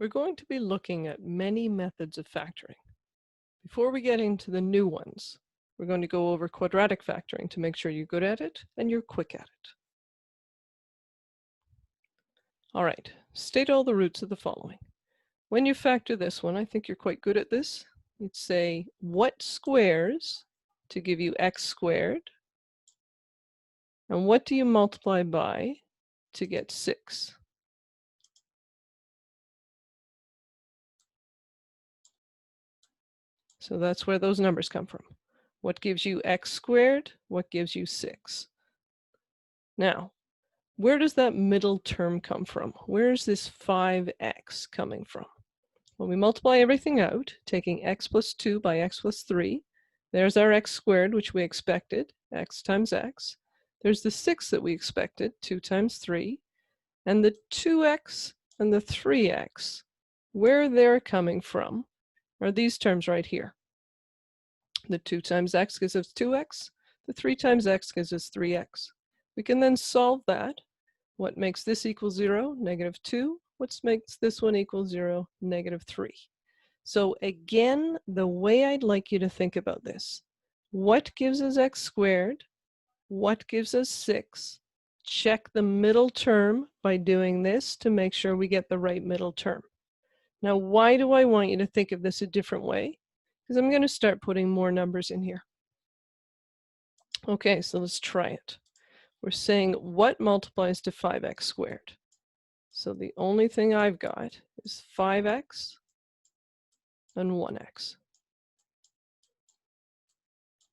We're going to be looking at many methods of factoring. Before we get into the new ones, we're going to go over quadratic factoring to make sure you're good at it and you're quick at it. All right, state all the roots of the following. When you factor this one, I think you're quite good at this. You'd say, what squares to give you x squared? And what do you multiply by to get 6? So that's where those numbers come from. What gives you x squared? What gives you 6? Now, where does that middle term come from? Where is this 5x coming from? When we multiply everything out, taking x plus 2 by x plus 3, there's our x squared, which we expected, x times x. There's the 6 that we expected, 2 times 3. And the 2x and the 3x, where they're coming from are these terms right here. The 2 times x gives us 2x. The 3 times x gives us 3x. We can then solve that. What makes this equal 0? -2. What makes this one equal 0? -3. So again, the way I'd like you to think about this, what gives us x squared? What gives us 6? Check the middle term by doing this to make sure we get the right middle term. Now, why do I want you to think of this a different way? Because I'm going to start putting more numbers in here. Okay, so let's try it. We're saying what multiplies to 5x squared? So the only thing I've got is 5x and 1x.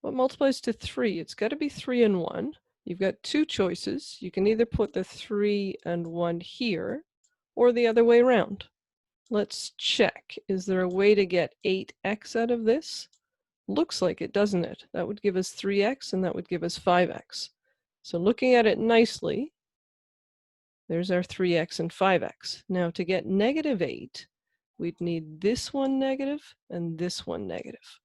What multiplies to 3? It's got to be 3 and 1. You've got two choices. You can either put the 3 and 1 here or the other way around. Let's check. Is there a way to get 8x out of this? Looks like it, doesn't it? That would give us 3x and that would give us 5x. So looking at it nicely, there's our 3x and 5x. Now to get -8, we'd need this one negative and this one negative.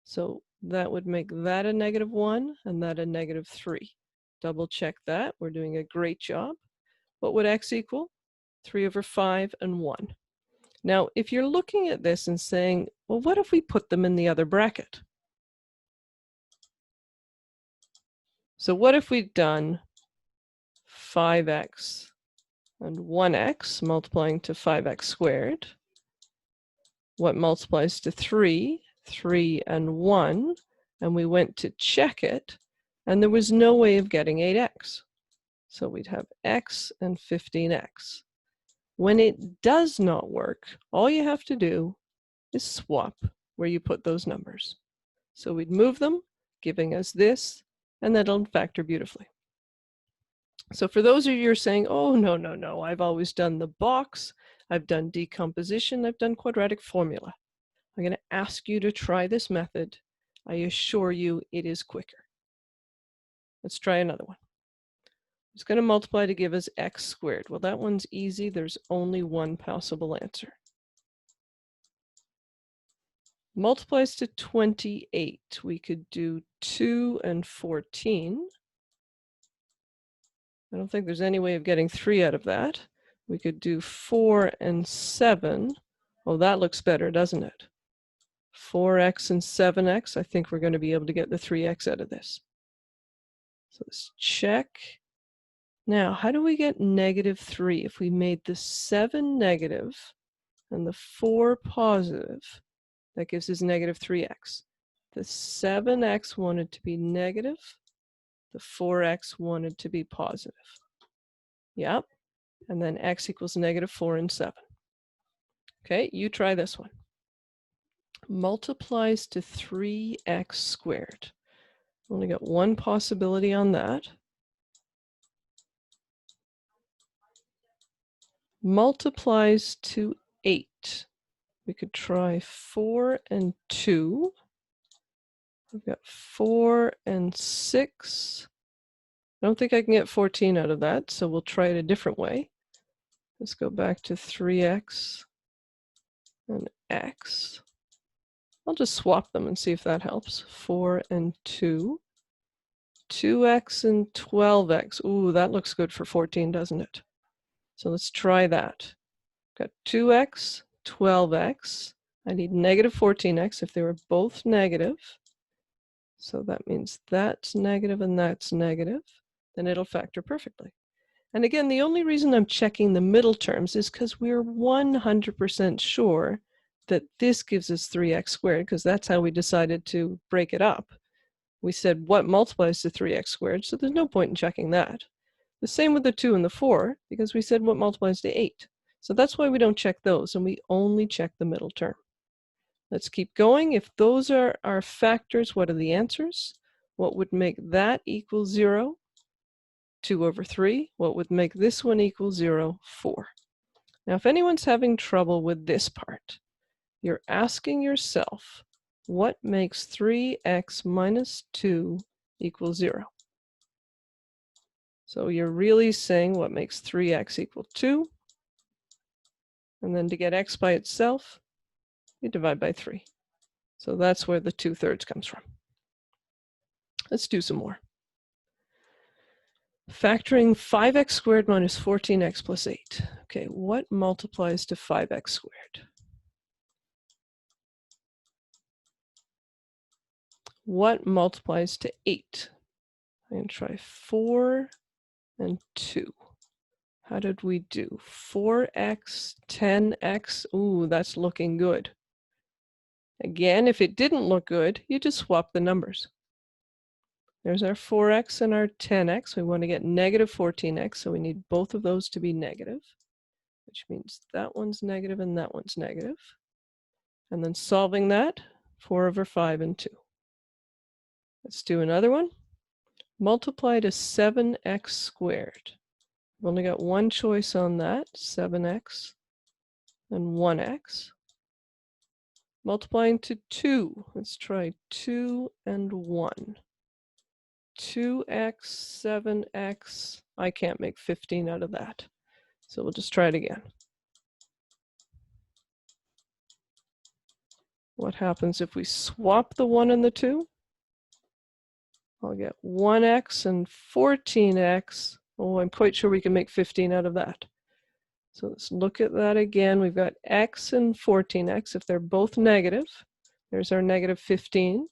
So that would make that a -1 and that a -3. Double check that. We're doing a great job. What would x equal? 3/5 and 1. Now, if you're looking at this and saying, well, what if we put them in the other bracket? So what if we'd done 5x and 1x multiplying to 5x squared? What multiplies to 3? 3 and 1. And we went to check it, and there was no way of getting 8x. So we'd have x and 15x. When it does not work, all you have to do is swap where you put those numbers. So we'd move them, giving us this, and that'll factor beautifully. So for those of you who are saying, oh, no, I've always done the box, I've done decomposition, I've done quadratic formula. I'm going to ask you to try this method. I assure you it is quicker. Let's try another one. It's going to multiply to give us x squared. Well, that one's easy. There's only one possible answer. Multiplies to 28. We could do 2 and 14. I don't think there's any way of getting 3 out of that. We could do 4 and 7. Oh, that looks better, doesn't it? 4x and 7x. I think we're going to be able to get the 3x out of this. So let's check. Now, how do we get -3? If we made the 7 negative and the 4 positive, that gives us -3x. The 7x wanted to be negative. The 4x wanted to be positive. Yep. And then x equals -4 and 7. Okay, you try this one. Multiplies to 3x squared. Only got one possibility on that. Multiplies to 8. We could try 4 and 2. We've got 4 and 6. I don't think I can get 14 out of that, so we'll try it a different way. Let's go back to 3x and x. I'll just swap them and see if that helps. 4 and 2. 2x and 12x. Ooh, that looks good for 14, doesn't it? So let's try that. Got 2x, 12x. I need negative 14x if they were both negative. So that means that's negative and that's negative. Then it'll factor perfectly. And again, the only reason I'm checking the middle terms is because we're 100% sure that this gives us 3x squared, because that's how we decided to break it up. We said what multiplies to 3x squared, so there's no point in checking that. The same with the 2 and the 4, because we said what multiplies to 8. So that's why we don't check those, and we only check the middle term. Let's keep going. If those are our factors, what are the answers? What would make that equal 0? 2 over 3. What would make this one equal 0? 4. Now, if anyone's having trouble with this part, you're asking yourself, what makes 3x minus 2 equal 0? So you're really saying what makes 3x equal 2. And then to get x by itself, you divide by 3. So that's where the 2/3 comes from. Let's do some more. Factoring 5x squared minus 14x plus 8. Okay, what multiplies to 5x squared? What multiplies to 8? I'm going to try 4 and 2. How did we do? 4x, 10x. Ooh, that's looking good. Again, if it didn't look good, you just swap the numbers. There's our 4x and our 10x. We want to get negative 14x, so we need both of those to be negative, which means that one's negative and that one's negative. And then solving that, 4 over 5 and 2. Let's do another one. Multiply to 7x squared. We've only got one choice on that, 7x and 1x. Multiplying to 2. Let's try 2 and 1. 2x, 7x. I can't make 15 out of that. So we'll just try it again. What happens if we swap the 1 and the 2? I'll get 1x and 14x. Oh, I'm quite sure we can make 15 out of that. So let's look at that again. We've got x and 14x. If they're both negative, there's our negative 15.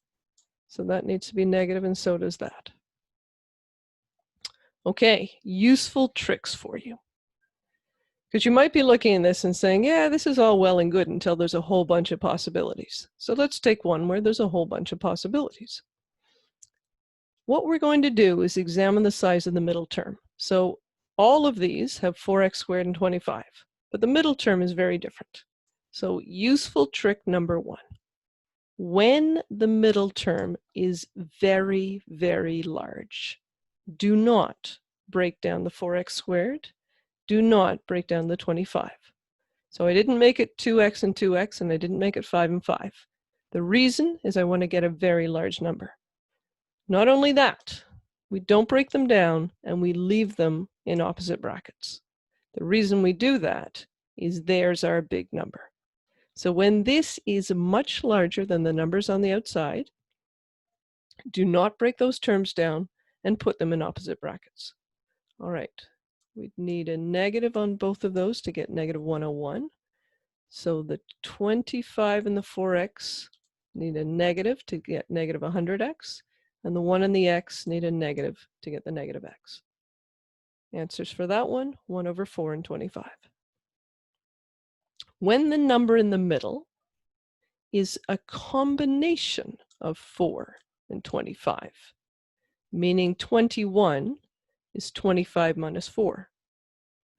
So that needs to be negative, and so does that. Okay, useful tricks for you. Because you might be looking at this and saying, yeah, this is all well and good until there's a whole bunch of possibilities. So let's take one where there's a whole bunch of possibilities. What we're going to do is examine the size of the middle term. So all of these have 4x squared and 25, but the middle term is very different. So useful trick number 1. When the middle term is very, very large, do not break down the 4x squared. Do not break down the 25. So I didn't make it 2x and 2x, and I didn't make it 5 and 5. The reason is I want to get a very large number. Not only that, we don't break them down and we leave them in opposite brackets. The reason we do that is there's our big number. So when this is much larger than the numbers on the outside, do not break those terms down and put them in opposite brackets. All right, we'd need a negative on both of those to get negative 101. So the 25 and the 4x need a negative to get negative 100x. And the 1 and the x need a negative to get the negative x. Answers for that one, 1 over 4 and 25. When the number in the middle is a combination of 4 and 25, meaning 21 is 25 minus 4.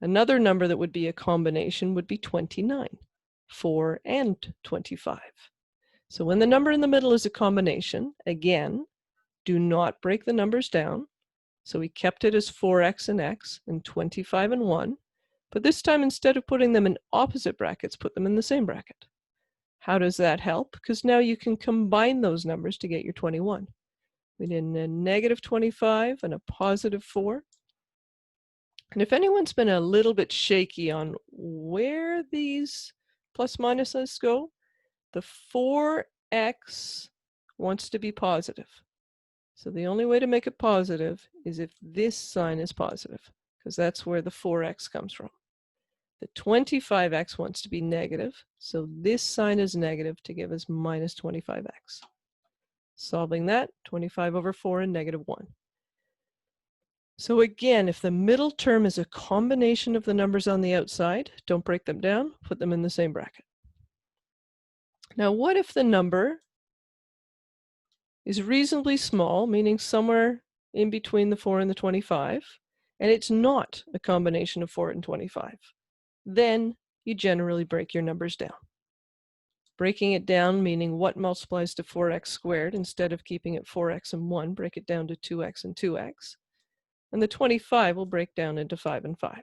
Another number that would be a combination would be 29, 4 and 25. So when the number in the middle is a combination, again, do not break the numbers down. So we kept it as 4x and x and 25 and 1. But this time, instead of putting them in opposite brackets, put them in the same bracket. How does that help? Because now you can combine those numbers to get your 21. We did a negative 25 and a positive 4. And if anyone's been a little bit shaky on where these plus minuses go, the 4x wants to be positive. So the only way to make it positive is if this sign is positive, because that's where the 4x comes from. The 25x wants to be negative, so this sign is negative to give us minus 25x. Solving that, 25 over 4 and negative 1. So again, if the middle term is a combination of the numbers on the outside, don't break them down, put them in the same bracket. Now, what if the number is reasonably small, meaning somewhere in between the 4 and the 25, and it's not a combination of 4 and 25? Then you generally break your numbers down. Breaking it down, meaning what multiplies to 4x squared, instead of keeping it 4x and 1, break it down to 2x and 2x. And the 25 will break down into 5 and 5.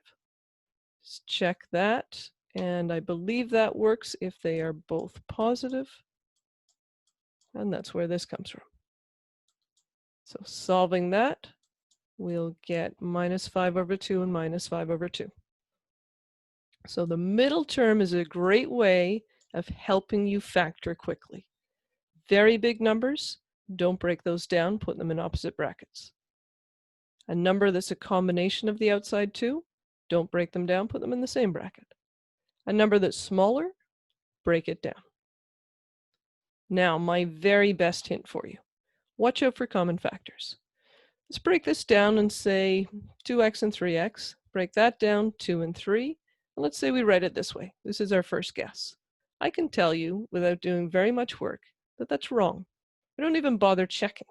Just check that, and I believe that works if they are both positive, and that's where this comes from. So solving that, we'll get minus 5 over 2 and minus 5 over 2. So the middle term is a great way of helping you factor quickly. Very big numbers, don't break those down, put them in opposite brackets. A number that's a combination of the outside two, don't break them down, put them in the same bracket. A number that's smaller, break it down. Now, my very best hint for you. Watch out for common factors. Let's break this down and say 2x and 3x. Break that down, 2 and 3. And let's say we write it this way. This is our first guess. I can tell you, without doing very much work, that that's wrong. I don't even bother checking.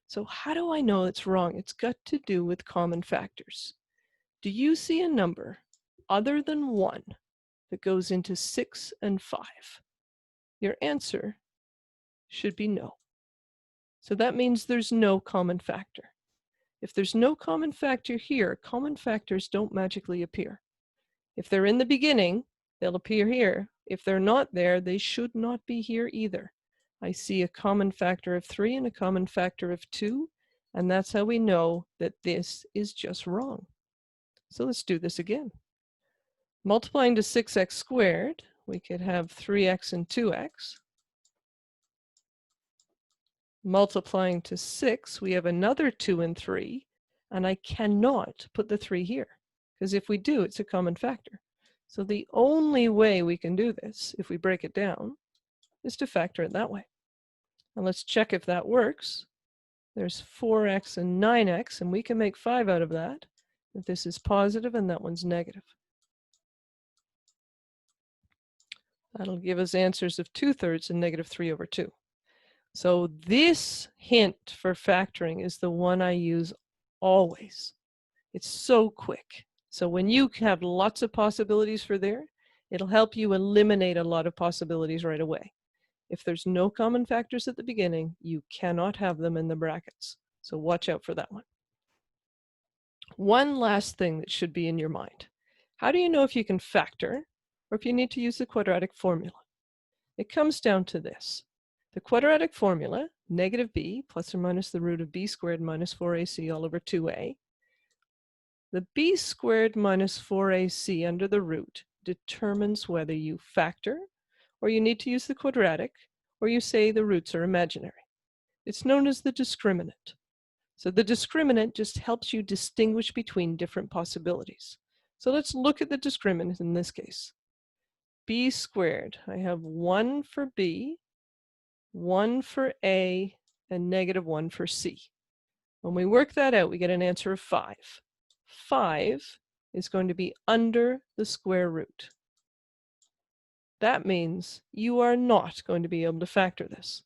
So how do I know it's wrong? It's got to do with common factors. Do you see a number other than 1 that goes into 6 and 5? Your answer should be no. So that means there's no common factor. If there's no common factor here, common factors don't magically appear. If they're in the beginning, they'll appear here. If they're not there, they should not be here either. I see a common factor of 3 and a common factor of 2, and that's how we know that this is just wrong. So let's do this again. Multiplying to 6x squared, we could have 3x and 2x. Multiplying to 6, we have another 2 and 3, and I cannot put the 3 here, because if we do, it's a common factor. So the only way we can do this, if we break it down, is to factor it that way. And let's check if that works. There's 4x and 9x, and we can make 5 out of that, if this is positive and that one's negative. That'll give us answers of 2/3 and negative 3 over 2. So this hint for factoring is the one I use always. It's so quick. So when you have lots of possibilities for there, it'll help you eliminate a lot of possibilities right away. If there's no common factors at the beginning, you cannot have them in the brackets. So watch out for that one. One last thing that should be in your mind. How do you know if you can factor or if you need to use the quadratic formula? It comes down to this. The quadratic formula, negative b plus or minus the root of b squared minus 4ac all over 2a. The b squared minus 4ac under the root determines whether you factor, or you need to use the quadratic, or you say the roots are imaginary. It's known as the discriminant. So the discriminant just helps you distinguish between different possibilities. So let's look at the discriminant in this case. B squared, I have 1 for B, 1 for A, and negative 1 for C. When we work that out, we get an answer of 5. 5 is going to be under the square root. That means you are not going to be able to factor this.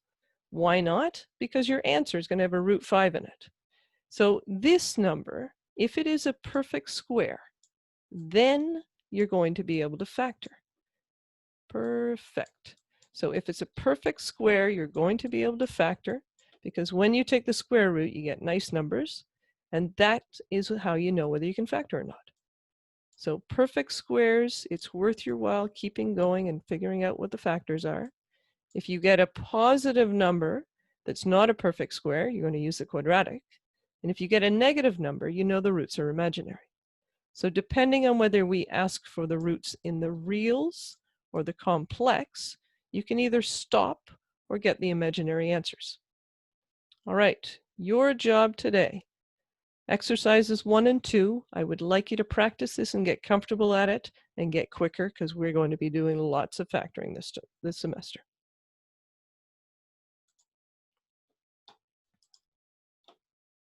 Why not? Because your answer is going to have a root 5 in it. So this number, if it is a perfect square, then you're going to be able to factor. Perfect. So if it's a perfect square, you're going to be able to factor, because when you take the square root, you get nice numbers, and that is how you know whether you can factor or not. So perfect squares, it's worth your while keeping going and figuring out what the factors are. If you get a positive number that's not a perfect square, you're going to use the quadratic. And if you get a negative number, you know the roots are imaginary. So depending on whether we ask for the roots in the reals or the complex, you can either stop or get the imaginary answers. All right, your job today Exercises 1 and 2, I would like you to practice this and get comfortable at it and get quicker because we're going to be doing lots of factoring this semester.